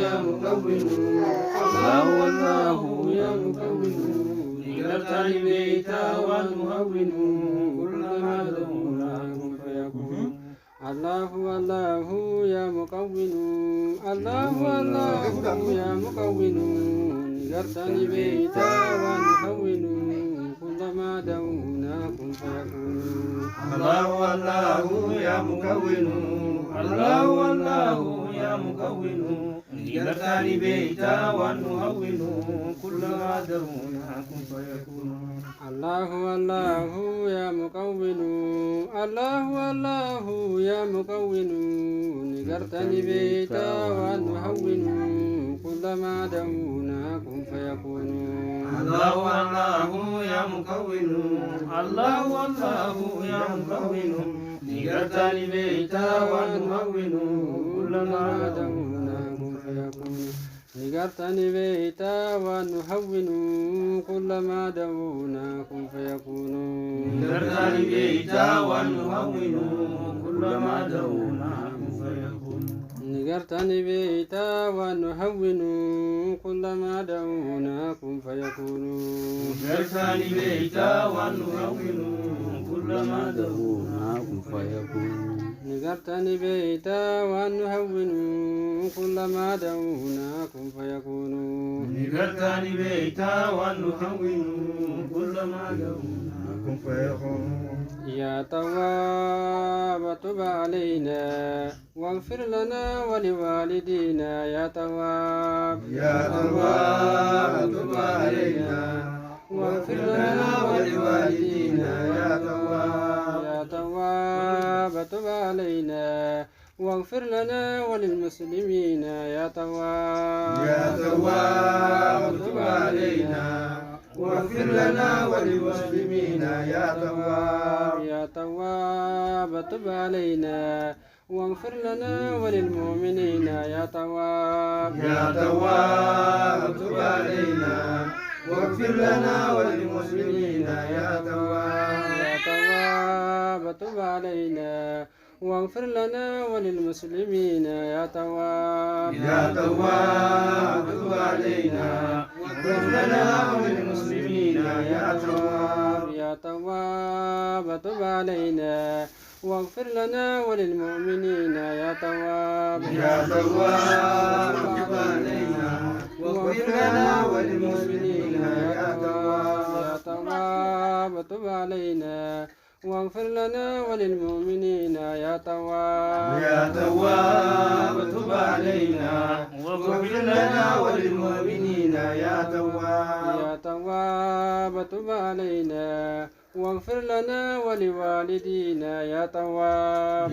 يا مكون الله والله يا مكون ذكرتني بيتا والمهون كلما دعونا كن فيكون الله الله يا مكون الله الله يا مكون ذكرتني بيتا والمهون كلما دعونا كن فيكون الله الله يا مكون الله الله يا مكون ذكرتني بيتا والمهون كلما دعونا كن فيكون الله الله يا مكون الله الله يا مكون ذكرتني بيتا والمهون كلما دعونا كن فيكون الله الله يا مكون الله الله يا مكون ذكرتني بيتا والمهون كلما دعونا كن فيكون ذكرتني بيتا ونهون كلما دعونا كن فيكون ذكرتني بيتا ونهون كلما دعونا كن فيكون ذكرتني بيتا ونهون كلما دعونا كن فيكون ذكرتني بيتا ونهون كلما دعونا كن فيكون ذكرتني بيتا ونهون كلما دعونا كن فيكون ذكرتني بيتا ونهون كلما دعونا كن فيكون يا تواب تب علينا واغفر لنا ولوالدينا يا تواب تب علينا واغفر لنا ولوالدينا يا تواب تب علينا واغفر لنا وللمسلمين يا تواب تب علينا واغفر لنا وللمسلمين يا تواب تب علينا واغفر لنا وللمؤمنين يا تواب تب علينا واغفر لنا وللمسلمين يا تواب تب علينا واغفر لنا وللمسلمين يا تواب تب علينا واغفر لنا وللمسلمين يا تواب تب علينا واغفر لنا وللمؤمنين يا تواب تب علينا واغفر لنا وللمسلمين يا تواب تب علينا واغفر لنا وللمؤمنين يا تواب تب علينا واغفر لنا وللمؤمنين يا تواب تب علينا واغفر لنا ولوالدينا يا تواب